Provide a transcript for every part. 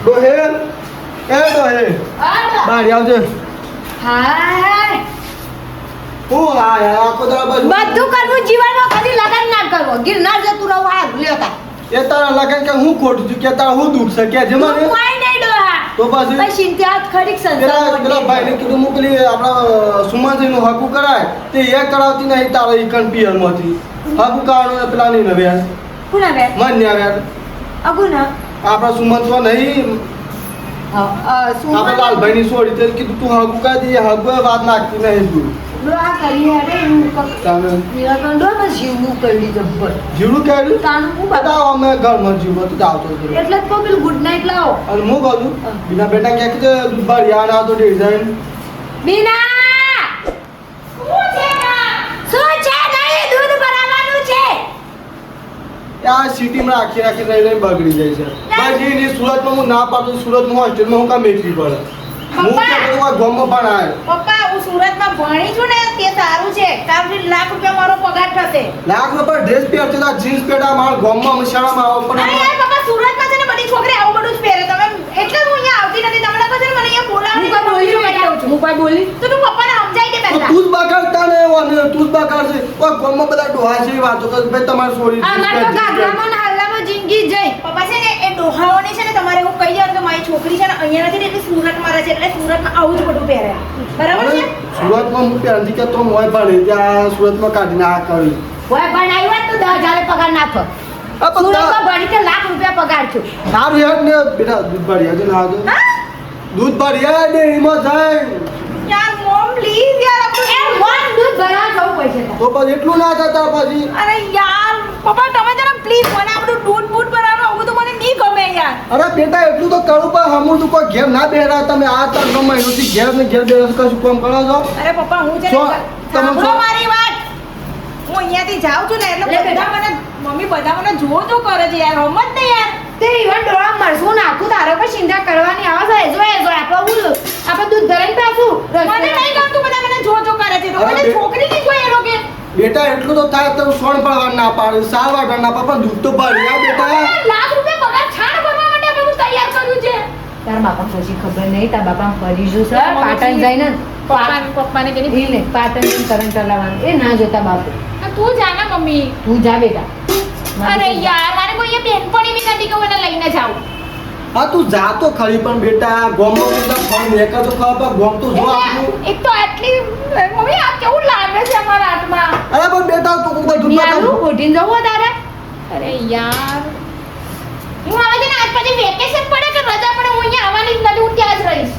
ડોહે એ ડોહે બહાર આવજે. હાય હું આખો દાડો બાજુ બધું કરવું જીવનમાં કદી લગન ના કરવો ગિરનાર જતું રહું આ લેતા એ તારા લગન કે હું ખોટું છું કે તારા હું દુખ છે કે જે મને કોઈ નહીં ડોહા તો પાછું પછી ચિંતા ખરીક પેલા ભાઈને કીધું મોકલી આપણા સુમાજીનું હકુ કરાય તે એ કરાવતી નહીં તારા ઈકન પિયરમાંથી હકુ કરાવવાનું પેલા નહીં નવ્યા કોણ આવે મન ને આવ્યા અગુના આપણા સુમન તો નહીં આપણે લાલભાઈની છોડી તે કીધું તું હકુ કરી દે હકુ વાત નાખતી નહીં તું આ કરી હેડે હું નિરાકરણ દો બસ જીવવું કરી જબ્બર જીવડું કાઢ્યું તાનું હું બધા અમે ઘરમાં જીવવા તો આવતો હતો એટલે જ કહું પેલું ગુડ નાઇટ લાવો અને હું કહું બીના બેટા ક્યાંક છે દુબાર યાદ આવતો ડિઝાઇન બીના શું છે નહીં દૂધ ભરાવાનું છે આ સિટીમાં રાખી રહી બગડી જાય છે બાકી ની સુરતમાં હું ના પાડું સુરતમાં હોસ્ટેલમાં હું કામ એકલી પડે હું કે બધું આ ગામમાં પણ આવે પપ્પા હું સુરતમાં ભણી છું ને તે સારું છે કારણ કે લાખ રૂપિયા મારો પગાર થશે લાખ રૂપિયા ડ્રેસ પહેરતી હતા જીન્સ પહેરા માર ગામમાં મશાળામાં આવો અરે પણ યાર પપ્પા સુરતમાં છે ને બધી છોકરી આવું બધું જ પહેરે તમે એટલે હું અહીંયા આવતી નથી તમને કહો છો ને મને અહીંયા બોલાવવાની હું કોઈ બોલી તો તું પપ્પાને સમજાઈ દે પહેલા તું જ બગાડતા ને અને તું જ બગાડ છે ઓ ગામમાં બધા ડોહા છે વાતો કરે ભાઈ તમારે છોડી અમાર તો ગામડામાં ને હાલમાં જિંદગી જઈ પપ્પા છે ને એ ડોહાઓને છે ને તમારે એવું કહી દેવાનું કે મારી છોકરી છે ને અહીંયા નથી એટલે સુરતમાં રહે છે એટલે સુરતમાં આવું જ બધું પહેરે બરાબર છે સુરતમાં હું પહેરતી કે તો મોય પણ ત્યાં સુરતમાં કાઢીને આ કરી કોઈ ભણાવી હોત તો 10,000 પગાર નાખો આ પણ સુરતમાં ભણી તે લાખ રૂપિયા પગાર છું સારું યાર ને બેટા દૂધ ભરી આજે ના દો દૂધ ભરી ને એમાં જાય યાર મોમ પ્લીઝ યાર એ મોન દૂધ ભરાવા જવું પડશે તો પછી એટલું ના થતા પછી અરે યાર પપ્પા તમે જરા પ્લીઝ મને આ બધું દૂધ બૂટ બનાવવાનું આવું તો મને નહીં ગમે યાર અરે બેટા એટલું તો કરું પણ હમું તું કોઈ ઘેર ના બેરા તમે આ ત્રણ મહિનોથી ઘેર ને ઘેર બેસ કશું કામ કરો છો અરે પપ્પા હું છે શું? તમે સાંભળો શું? મારી વાત હું અહીંયાથી જાઉં છું ને એટલે લે બધા બેટા. મને મમ્મી બધા મને જો તો કરે છે યાર હમત ને યાર તે ઈવન ડોળા મરસું નાખું તારે પર ચિંતા કરવાની આવે છે જો આપણે દૂધ ધરાઈને પાછું મને નહીં ગમતું બધા મને જો કરે છે તો અરે મને બે- છોકરી ની કોઈ એ લોકો બેટા એટલું તો થાય તો સોણ પડવા ના પાડે સાર વાટવા ના પાડે પણ દૂધ તો ભરી આ બેટા લાખ રૂપિયા પગાર છાણ ભરવા માટે આપણે બધું તૈયાર કર્યું છે તાર બાપા પછી ખબર નહીં તાર બાપા કરીશું સર પાટણ જઈને પપ્પાને કેની ભીલ ને પાટણ થી કરંટ ચલાવવાનું એ ના જોતા બાપુ તું જાને મમ્મી તું જા બેટા અરે યાર મારે કોઈ બેનપણી બી નથી કે મને લઈને જાવ હા તું જા તો ખરી પણ બેટા ગોમનો બધા ફોન મેકા તો ખબર ગોમ તો જો આપણું એક તો આટલી મમ્મી આ કેવું લાગે છે અમારા હાથમાં અરે પણ બેટા તું કોઈ દૂધ નિયાલું કોઠીને જવું તારે અરે યાર હું આવે છે ને આજ પછી વેકેશન પડે કે રજા પડે હું અહીંયા આવવાની જ નથી હું ત્યાં જ રહીશ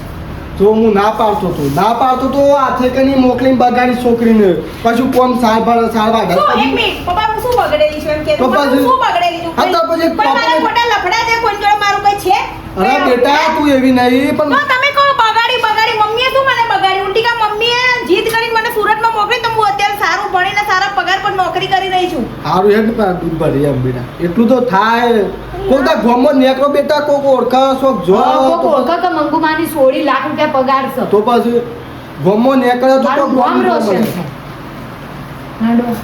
જો હું ના પાડતો તો હાથે કની મોકલીને બગાડી છોકરીને કશું કોમ સારવાર શું એક મિનિટ પપ્પા હું શું બગડેલી છું એમ કે તો પછી- શું બગડેલી છું હા તો પછી પણ મારા પપ્પાને- ખોટા લફડા છે કોઈ જોડે મારું કઈ છે અરે બેટા તું એવી નહીં તો પણ તમે કહો બગાડી મમ્મીએ શું મને બગાડી ઉલટી કા મમ્મીએ જીદ કરીને મને સુરતમાં મોકલી તો હું અત્યારે સારું ભણીને સારા પગાર પર નોકરી કરી રહી છું સારું હેડ પણ દૂધ ભરી એમ બેટા એટલું તો થાય કોઈ તા ગોમમાં નેકરો બેટા કોક ઓળખા શોખ જો કોક ઓળખો કે મંગુમાની 16 લાખ રૂપિયા પગાર છે તો પછી ગોમમાં નેકળે તો મારું નામ રોશન છે નાડો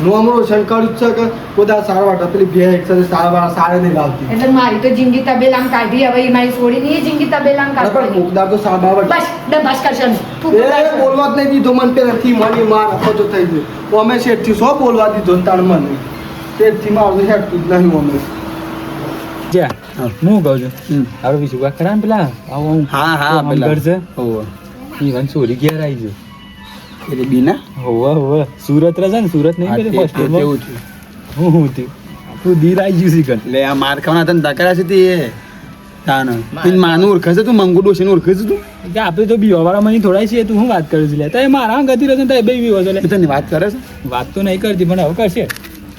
નોમ રોશન કર્યું છે કે કોદા સારવાર પેલી બે એક સાથે સારવાર સારે નહીં લાવતી એટલે મારી તો જિંદગી તબેલામ કાઢી હવે ઈ મારી છોડીની એ જિંદગી તબેલામ અરે પણ કાઢી કોકદાર તો સારવાર બસ બસ કરશે તું એ બોલવા જ નહીં દીધો મને પેલાથી મની માર અફતો થઈ ગયો અમે શેઠથી સો બોલવા દીધો ને તાણ મને શેઠથી મારું હેઠતું જ નહીં અમે જા હું કહું છું આપણે બીજું વાત કરા ને પેલા આવું હા હા પેલા ઘર છે હોવે ઈ વન ચોરી ઘેર આવી ગયો એટલે બીના હોવે સુરત રહે છે ને સુરત નહીં પેલી હા, હોસ્ટેલ તેવું થયું હું થયું તું દીર આવી ગયું શીખર એટલે આ માર ખાવાના તને ધકરા છે તે તાન તીન માનું ઓળખે છે તું મંગુ ડોશીને ઓળખે છે તું કે આપણે તો બીવા વાળા મને થોડા છીએ તું હું વાત કરું છું લે તો એ મારા ગતિ રહે તો એ બે બીવો છે લે તું તને વાત કરે છે વાત તો નહીં કરતી પણ હવે કરશે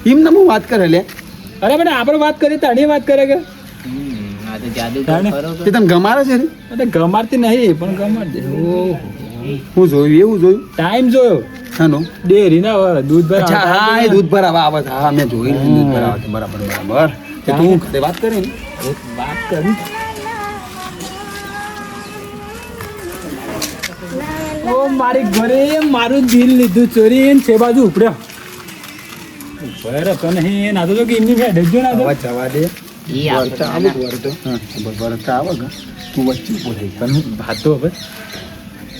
એમ ને હું વાત કરે લે અરે બેટા આપણે વાત કરીએ તાણી વાત કરે કે તાણે? તે તને ગમારે છે ને અરે ગમારતી નહીં પણ ગમાર દે ઓહો. હું જોયું એવું જોયું ટાઈમ જોયો શાનો ડેરી ના દૂધ ભર અચ્છા હા એ દૂધ ભરાવા આવે છે હા મેં જોયું દૂધ ભરાવા છે બરાબર બરાબર તે તું તે વાત કરે ને વાત કરી ઓ મારી ઘરે મારું દિલ લીધું ચોરી ને છે બાજુ ઉપડ્યો ઉપર હતો નહીં ના તો કે એમની ફેડ જ ના તો આવા જવા દે ઈ આપણે વરતા આવે વરતો હા વરતા આવે કે તું વચ્ચે ઊભો થઈ જા. પણ ભાતો હવે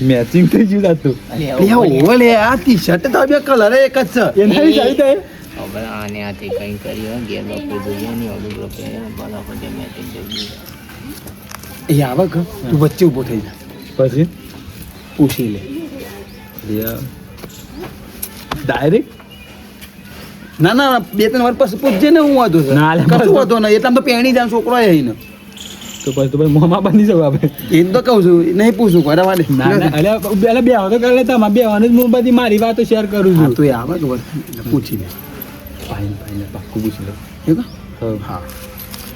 મેચિંગ થઈ ગયું જાતું લે ઓવે લે આ ટી-શર્ટ તો બે કલર એક જ છે. એના સારી થાય હવે આને આથી કંઈ કર્યું ઘેર બપોર જોઈએ ને ઓલું રૂપે બરાબર જે મેચિંગ જોઈએ એ આવે કે તું વચ્ચે ઊભો થઈ જા. પછી પૂછી લે ડાયરેક્ટ ના ના બે ત્રણ વાર પછી પૂછજે ને હું વાંધો છે ના, લે, કશું બસ. વાંધો નહીં એટલા તો પહેણી જાય છોકરો આવીને તો પછી મોંમાં બની જવું આપણે એમ તો કહું છું નહીં પૂછું કોઈ રવા દે. ના ના એટલે બે આવો તો કરી લેતા બે આવાનું જ હું બધી મારી વાતો શેર કરું હા છું તો એ આવે કે વર પૂછી લે ફાઈન પાક્કું પૂછી લો એ કો? હા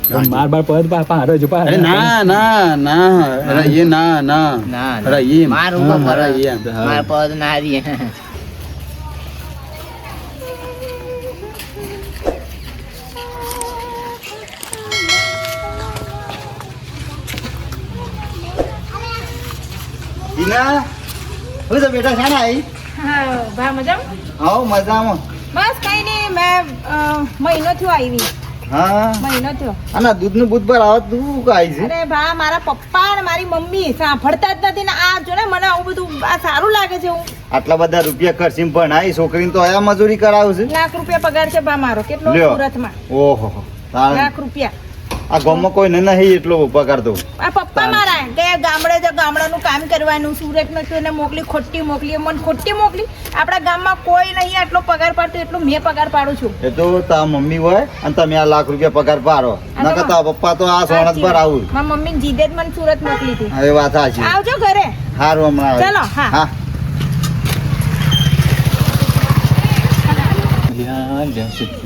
હા માર બાર પદ પાડો જો અરે ના ના ના અરે એ ના ના ના અરે એમ મારું હા, ઉપર અરે એમ માર પદ ના રહી ઈના હવે તો બેટા છે ને આઈ હા ભા મજામાં આવો મજામાં બસ કઈ નહીં મેં મહિનો થયો આવી હા મહિનો થયો આના દૂધનું બુધ પર આવો તું કાઈ છે અરે ભા મારા પપ્પા અને મારી મમ્મી સાંભળતા જ નથી ને આ જો ને મને આવું બધું આ સારું લાગે છે હું આટલા બધા રૂપિયા ખર્ચીને ભણાઈ છોકરીને તો આયા મજૂરી કરાવું છે લાખ રૂપિયા પગાર છે ભા મારો કેટલો લ્યો. સુરતમાં ઓહો લાખ રૂપિયા આ ગામમાં કોઈને નહીં એટલો પગાર તો આ પપ્પા મારા કે ગામડે જ ગામડાનું કામ કરવાનું સુરતમાં તો એને મોકલી ખોટી મોકલી મને ખોટી મોકલી આપણા ગામમાં કોઈ નહીં આટલો પગાર પાડતો એટલો મેં પગાર પાડું છું એ તો તા મમ્મી હોય અને તમે આ લાખ રૂપિયા પગાર પાડો આ તો નકર તા પપ્પા તો આ સોણત પર આવું મારી મમ્મી જીદે જ મને સુરત મોકલી હતી હવે વાત સાચી આવજો ઘરે હારું હમણાં આવે. ચલો, હા. હા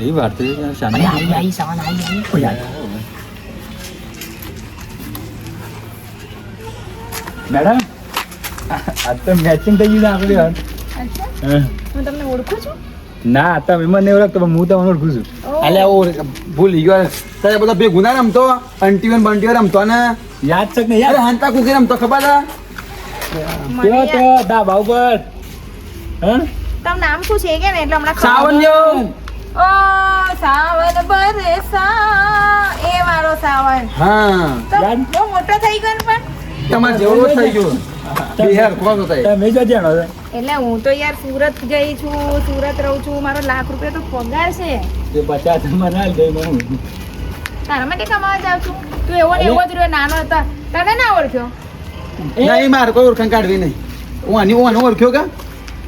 એ વાત શાંતિ આવી સવાન આવી મેડમ આ તો મેચિંગ થઈ ગયું આપણે અચ્છા હા. હું તમને ઓળખું છું ના તમે મને ઓળખતો પણ હું તમને ઓળખું છું ઓહ. અલ્યા ઓ ભૂલી ગયો તારે બધા ભેગું ના રમતો અંટીઓ ને બંટીઓ રમતો ને યાદ છે કે નહીં અરે યાર હંતા કુકી રમતો ખબર છે? મને કેવો યાદ- તો ડાબા ઉપર હા તમારું નામ શું છે કે ને એટલે હમણાં ખબર- સાવન્યો ઓ સાવન બરસા એ મારો સાવન હા તો યાદ? બહુ મોટો થઈ ગયો ને પણ તમારે જેવો થઈ ગયો બિહાર કોનો થાય તમે જો જાણો છો એટલે હું તો યાર સુરત ગઈ છું સુરત રહું છું મારો લાખ રૂપિયા તો પગાર છે જે 50 માં ના દે હું તારા માટે કમાવા જાઉં છું તું એવો ને એવો જ રહ્યો નાનો હતા તને ના ઓળખ્યો નહીં મારે કોઈ ઓળખાણ કાઢવી નહીં હું આને ઓળખ્યો કે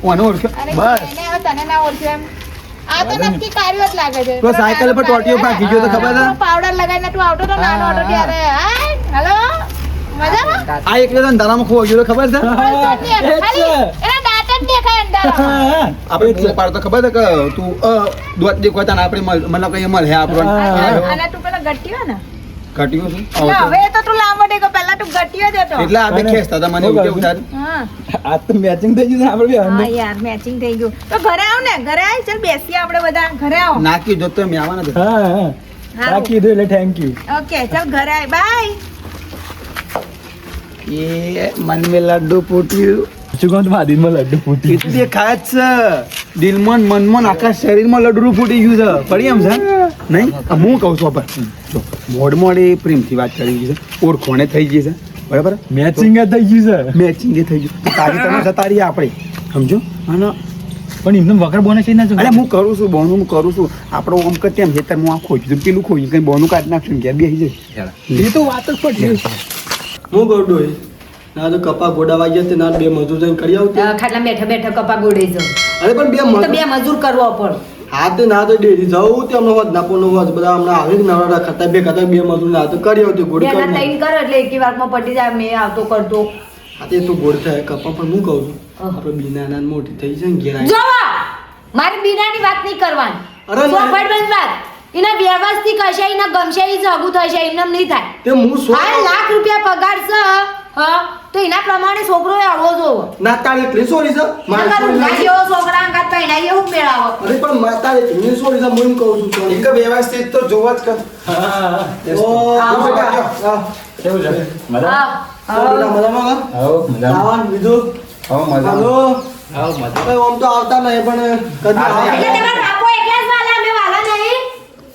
હું આને ઓળખ્યો અરે બસ એને હવે તને ના ઓળખ્યો એમ આ તો નક્કી કાર્યો જ લાગે છે તો સાયકલ પર ટોટીઓ ભાગી ગયો તો ખબર છે? પાવડર લગાવીને તું આવતો તો નાનો હતો ત્યારે હાય હેલો મજામાં આ એક અંધારામાં ખોવા ગયો તો ખબર છે બોલતો જ નહીં. ખાલી એના દાંત જ દેખાય અંધારામાં. આપણે પૂરો પાડતો ખબર છે કે તું દોત દેખો તને આપણે મતલબ કઈ મળે આપણો અને તું પેલા ગટ્ટીયો ને ઘટ્યું છું ના, હવે તો તું લાંબો દેખો પહેલા તું ગટ્ટીયો જ હતો એટલે આપણે ખેંચતા હતા મને એવું કેવું થાય હા આ તો મેચિંગ થઈ ગયું આપણે બે હા યાર મેચિંગ થઈ ગયું તો ઘરે આવ ને ઘરે આવ ચાલ બેસીએ આપણે બધા ઘરે આવો નાખી જો તો મેં આવવાના હતા. હા હા હારું. બાકી દે એટલે થેન્ક યુ ઓકે ચાલ ઘરે આવ બાય એ મન મેં લડ્ડુ ફૂટ્યું શું કહું તમારા દિલમાં લડ્ડુ ફૂટી એટલે ખાય જ છે દિલમાં ને મનમાં ને આખા શરીરમાં લડ્ડુ ફૂટી ગયું છે પડી એમ છે નહીં આ હું કહું છું આપણે જો મોડ મોડે પ્રેમથી વાત કરી ગઈ છે ઓળખોણે થઈ ગઈ છે બરાબર મેચિંગ થઈ ગયું છે મેચિંગ થઈ ગયું તારી તમે જતારી આપણે સમજો અને પણ એમને વગર બોનસ થઈ ના અરે હું કરું છું બોનું હું કરું છું આપણો આમ કે તેમ છે હું આ ખોઈ દઉં પેલું ખોઈ કઈ બોનું કાઢી નાખશું ને ઘેર બેસી જાય એ તો વાત જ પડી હું ગોડો ના તો કપા ગોડા વાગ્યા તે ના બે મજૂર જઈને કરી આવતી ખાટલા બેઠા બેઠા કપા ગોળે જાઉં અરે પણ બે તો મજૂર બે મજૂર કરવો પણ હા તે ના તો ડેરી જવું તે હમણાં હોત ના પોનો હોત બધા હમણાં આવે કે નવરા ખાતા બે ખાતા બે મજૂર ના તો કરી આવતી ગોળી બે ના કરી ત્રણ કરો એટલે એકી વારમાં પટી જાય મેં આવતો કરતો હા તે તો ગોળ થાય કપા પણ હું કહું છું આપણે બીના નાન મોટી થઈ છે ને ઘેર આવી. જોવા મારી બીનાની વાત નહીં કરવાની અરે ના. સોફાઈડ વાત એના વ્યવસ્થિત હશે એના ગમશે એ જગું થશે એમને નહીં થાય તે હું સો આ લાખ રૂપિયા પગાર છે હા તો એના પ્રમાણે છોકરો આવવો જોવો નાતાળી એટલી સોરી છે મારી નકર સોરી ઊંઘા નથી. જેવો છોકરા અંગાત પહેણાઈ એવું મેળાવો અરે પણ માતાળી એટલી સોરી છે હું એમ કહું છું સોરી. એક વ્યવસ્થિત તો જોવા જ કર ઓ આવો. બેટા, આ. કેવું છે મજા હા ઓ બેટા, મજામાં કા? આવો મજા આવા બીજું હા મજા હાલો આવો મજા હવે આમ તો આવતા નહીં પણ કદી એટલે આવે. તમારા બાપો એકલા જ વાલા અમે વાલા નહીં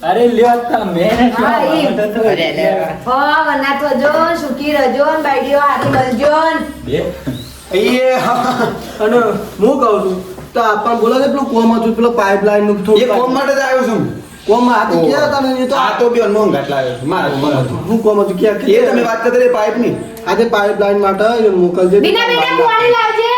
અરે લ્યો તમે હા, ઈ. અરે લે. હા, વના તો જો સુખી રજો ને બાઈડીઓ હાથી બનજો ને. બે અને હું કહું છું તો આપણને બોલો ને પેલું કોમ હતું પેલો પાઇપલાઇન નું એ કોમ માટે જ આવ્યો છું કોમ હાથ ક્યાં હતા ને એ તો આ તો બે મોંઘાટ લાવ્યો છું. મારા કોમ હતું. હું કોમ હતું ક્યાં એ તમે વાત કરતા પાઇપ ની આજે પાઇપલાઇન માટે મોકલજે બીના બેટા પાણી લાવજે.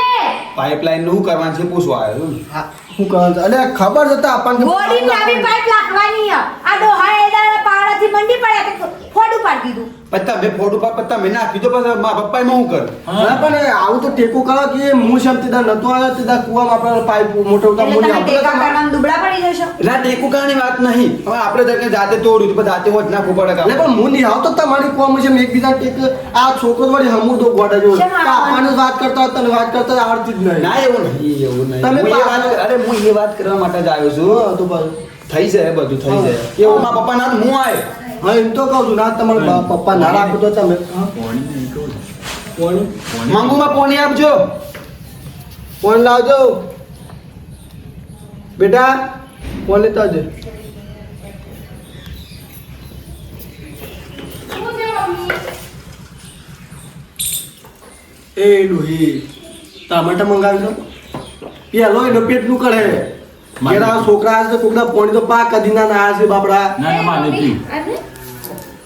પાઇપલાઇન નું શું કરવાનું છે પૂછવા આવ્યો છું. હા, શું કરવાનું છે? અને ખબર છે તો આપણને ગોળી લાવી પાઇપ લાખવાની હે. આ ડોહા એડા પાડાથી મંડી પડ્યા કે ફોડું પાડી દીધું. પત્તા મેં ફોટો પર પત્તા મેં નાખી દો પછી મારા પપ્પાએ શું કર ના પણ આવું તો ટેકો કરો કે હું શેમ તીધા નતો આવ્યો તીધા કુવામાં આપણે પાઇપ મોટો ઉતા એટલે મોડી તમે આપણે ટેકા તો કરવાનું દુબળા પડી જશો. એટલે આ ટેકુ કાની વાત નહીં હવે આપણે તો જાતે તોડ્યું તો જાતે હોત નાખવું પડે એટલે કામ. પણ હું નહીં આવતો તમારી કોમ છે મેં એકબીજા ટેક આ છોકરો વળી હમું તો ગોડા જેવો શેમ આવવાનું? આપણને વાત કરતા હતા તને વાત કરતા આવડતી જ નહીં ના એવું નહીં એવું નહીં તમે હું એ પા- વાત અરે હું એ વાત કરવા માટે જ આવ્યો છું હા, તો બસ થઈ જાય બધું થઈ જાય એવું મારા પપ્પા ના હું આવ્યો હા એમ તો કહું છું ના તમારા પપ્પા ના રાખો તો તમે માંગુમાં પોણી આપજો ફોન લાવજો બેટા ફોન લેતા આવજે એ લોહી ટામેટા મંગાવી દો પેલો એનો પેટનું કરે પેલા છોકરા છે કોકના પોણી તો પા કદી ના ના છે બાપડા ના ના માને જી આજે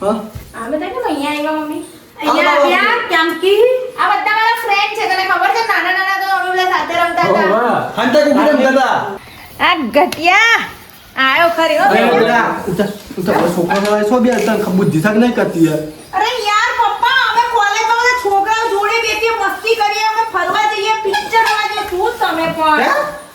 હા આ બધા કેમ અહીંયા આવ્યા મમ્મી? અહીંયા આવ્યા કેમ કે આ બધા મારા ફ્રેન્ડ છે તને ખબર છે નાના નાના તો અમે બધા સાથે રમતા હતા. વાહ હંતા કુકડે દાદા આ ઘટિયા આયો ખરી હો બેટા ઉતા ઉતા છોકરા વાળા છો બે તને બુદ્ધિ થાક નહીં કરતી યાર અરે યાર પપ્પા અમે કોલેજમાં બધા છોકરાઓ જોડે બેસીએ મસ્તી કરીએ અમે ફરવા જઈએ પિક્ચર જોવા જઈએ શું તમે પણ હે?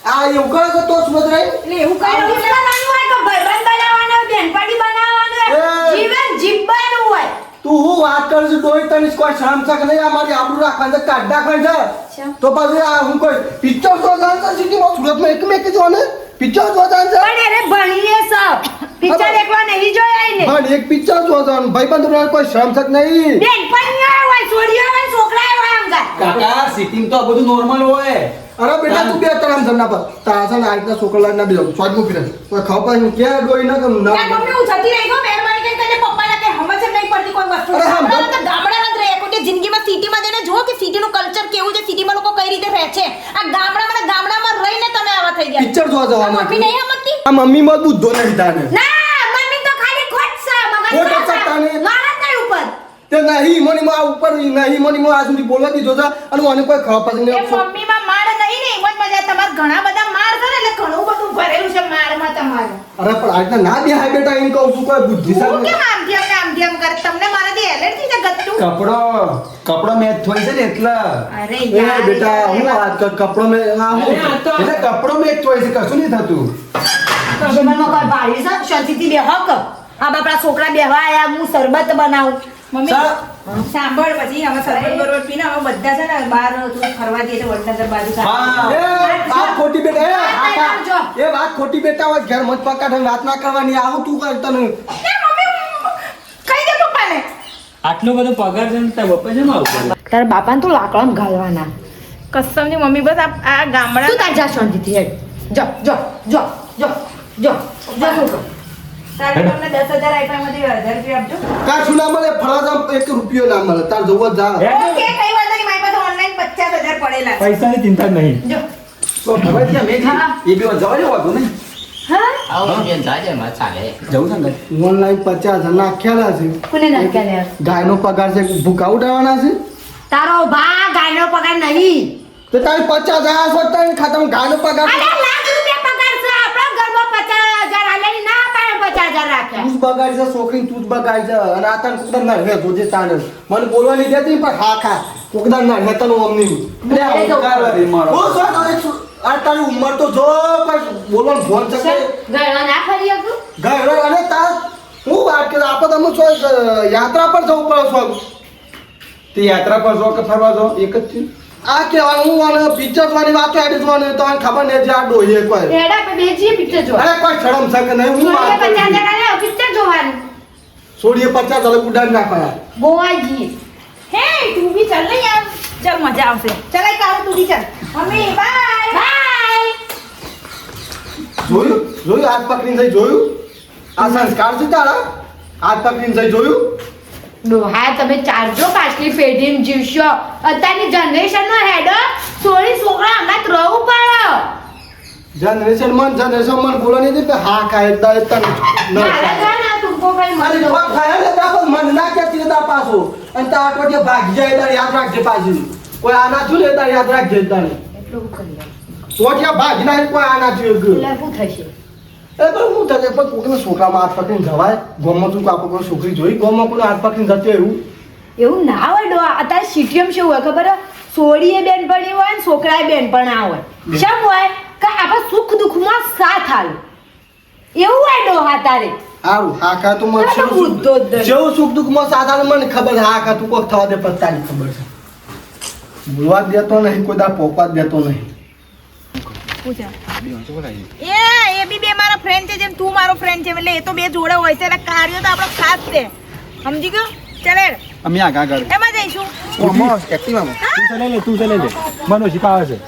આ એવું કરે તો સમજ રહી એટલે એવું કઈ નથી બનાવવાનું હોય કે ભાઈબંધ બનાવવાનો બેનપણી બનાવવાનો એ! જીવન જીવવાનું હોય તું હું વાત કરું છું તોય તને કોઈ શરમ છે કે નહીં આ મારી આબરૂ રાખવાની છે કાઢ નાખવાની છે તો પછી આ હું કોઈ પિક્ચર જોવા જાણ છે સિટીમાં સુરતમાં એક મેં કીધું ને પિક્ચર જોવા જાણ છે પણ અરે ભણીએ સબ પિક્ચર એકલા નહીં જોયા ને પણ એક પિક્ચર જોવા જાણ ભાઈબંધ જોડે કોઈ શરમ છે કે નહીં બેનપણીઓ હોય છોડીઓ હોય છોકરા હોય અંગા કાકા સિટીમ તો આ બધું નોર્મલ હોય અરે બેટા તું બે તરામ જમના પર તારા છે ને આ રીતના છોકરા ના બેસો સ્વાદ મૂકી દે કોઈ ખબર હું ક્યાં ડોઈ ના કરું ના ત્યાં મમ્મી હું જતી રહી ગયો મહેરબાની કરીને તને પપ્પાને કઈ સમજ જ નહીં પડતી કોઈ વસ્તુ અરે હા, ગામડામાં તો ગામડામાં જ રહે કોઈ જિંદગીમાં સિટીમાં જઈને જુઓ કે સિટીનું કલ્ચર કેવું છે સિટીમાં લોકો કઈ રીતે રહે છે આ ગામડામાં રહીને તમે આવા થઈ ગયા પિક્ચર જોવા જવાના મમ્મી નહીં સમજતી આ મમ્મી માં બુદ્ધો નહીં તાને ના મમ્મી તો ખાલી ખોટ છે મગજ ખોટ જ છે. છે તાને. મારા જ નહીં ઉપર તે નહીં મની માં ઉપર નહીં મની માં આ સુધી બોલવા દીધો છે અને મને કોઈ ખબર એ પડતી નહીં મમ્મીમાં માર નહીં ને એમ જ મજા તમારે ઘણા બધા માર છે ને એટલે ઘણું બધું ભરેલું છે મારમાં તમારે અરે પણ આ રીતના ના બેહાય બેટા એમ કહું છું કોઈ બુદ્ધિ હું સામે કેમ આમ તેમ કરે તમને મારાથી એલર્જી છે ગત્તું કપડો મેચ થોઈ છે ને એટલે અરે એ બેટા હું વાત કર કપડો મેં આ હું એટલે કપડો મેચ થોઈ છે કશું નહીં થતું જીવનમાં કોઈ ભારી છે શાંતિથી બેહો કે આ બાપડા છોકરા બેહવા આયા હું શરબત બનાવું સા- સાંભળ પછી અમે શરબત બરોબર પીને અમે બધા છે ને બહાર ફરવા જઈએ તો વડનગર બાજુ હા. એ વાત ખોટી બેટા એ વાત આકા, કરજો. એ વાત ખોટી બેટા હોય ઘેર મત પકાડે વાત ના કરવાની આવું તું કર તને કઈ દે પપ્પાને આટલો બધો પગાર છે ને તારા પપ્પા છે આવું તારા બાપાને તો લાકડામાં ઘાલવાના. કસમની મમ્મી બસ આ ગામડા તું તાર જા શાંતિથી હેડ. જો જો જો જો જો જો શું કર. તારે તમને 10,000 આપ્યા માંથી 1,000 રૂપિયા આપજો કાં શું ના મળે ફરવા જાવ 1 રૂપિયો ના મળે તાર જવું જ જા ઓકે કઈ વાત નહીં મારી પાસે ઓનલાઈન 50,000 પડેલા છે પૈસાની ચિંતા જ નહીં જો તો ખબર છે મેં એ બે જવા જેવું હતું ને આવો બેન જાજે માં ચાલે જવું છે ને ઓનલાઈન 50,000 નાખ્યાલા છે કોને નાખ્યા લે? ગાયનો પગાર છે ભૂકા ઉડાવવાના છે તારો ભા ગાયનો પગાર નહીં. તો તારી 50,000 છો તારી ખાતામાં ગાયનો પગાર અરે લાખ રૂપિયા પગાર છે આપણો ઘરમાં 50,000 આલેલી ના પાડે 50,000 રાખ્યા. તું જ બગાડી છે છોકરી તું જ બગાડી છે અને આ તને કોકદાર ના હે જોજે તાને મને બોલવાની દેતી પણ હા ખા કોકદાર ના હે તને અમની બોલે તો. કારવારી મારો બહુ સો આ તારી ઉંમર તો જો પણ બોલવાનું ફોન છે કે ગળો ના ફરી શકું? ગયો અને તાર હું વાત કરું આપણે તમે છો યાત્રા પર જવું પડે છો તે યાત્રા પર જો કે ફરવા જો એક જ છે આ કહેવાનું હું અને પિક્ચર જોવાની વાત આડી જોવાની તો ખબર નહીં જે આ ડોહીએ કોઈ હેડા પે બેજીએ પિક્ચર જોવા. અરે કોઈ શરમ છે કે નહીં હું છોડીએ વાત 50,000 કરું છું. આલે પિક્ચર જોવાનું. છોડીએ 50,000 ઉડાડી નાખવાના ગોવાજી. હે તું બી ચાલ ને યાર ચાલ મજા આવશે ચાલ એક આવું તું બી ચાલ મમ્મી બાય બાય. જોયું જોયું હાથ પકડીને થઈ જોયું આ સંસ્કાર છે તારા હાથ પકડીને જઈ જોયું ડોહા તમે ચારજો પાછલી પેઢીમાં જીવશો અત્યારની જનરેશનનો હેડ સોળી છોકરા હમણાં રહું પડે જનરેશન મન બોલો નહીં કે હા કાય તને મારા ઘર ના ટૂંકો કઈ અરે મળી જવાબ ખાયા ને ત્યાં પણ મન ના કે તીરદા પાછો અને તાર તો જે ભાગી જાય તાર યાદ રાખજે પાછી કોઈ આના છું ને તાર યાદ રાખજે તારે એટલું કરી તો જે ભાગી ના કોઈ આના છું એટલે શું થશે એ પણ હું થશે પણ કોકના છોકરામાં હાથ પકડીને જવાય ગોમમાં તું આપણે કોઈ છોકરી જોઈ ગોમમાં કોઈ હાથ પકડીને જતો એવું ના હોય ડોહા અત્યારે સિટીએમ શું હોય ખબર સોડીએ બેનપણી હોય ને છોકરાએ બેનપણા હોય શેમ હોય કે આપણે સુખ દુઃખમાં સાથ હાલ એવું હોય ડોહા તારે સારું હા કા તું મને તારો બુદ્ધો જ નહીં. જેવું સુખ દુઃખમાં સાધારણ મને ખબર છે હા કા તું કોક થવા દે પત્તાની ખબર છે બોલવા જ દેતો નહીં કોઈ દા પોકવા જ દેતો નહીં એ બી બે મારા ફ્રેન્ડ છે જેમ તું મારો ફ્રેન્ડ છે એટલે એ તો બે જોડે હોય છે એટલે કાર્ય તો આપણો ખાસ છે સમજી ગયો ચાલે અમે આગળ એમાં જઈશું તું ચલે લે મનો શીખાવે છે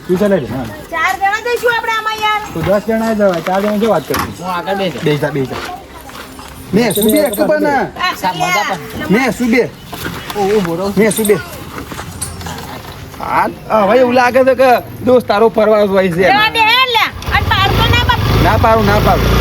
તું ચલે લે હા 4 જણા જઈશું આપણે આમાં યાર તો 10 જણા જવાય 4 જણા જો વાત કરશું હું આગળ બેસે બેજા મેં સુબે ખબર ના મેં સુબે મેં સુબે હા હવે એવું લાગે છે કે દોસ્ત તારો ફરવા હોય છે બે લે અને પાડતો ના બાપ ના પાડું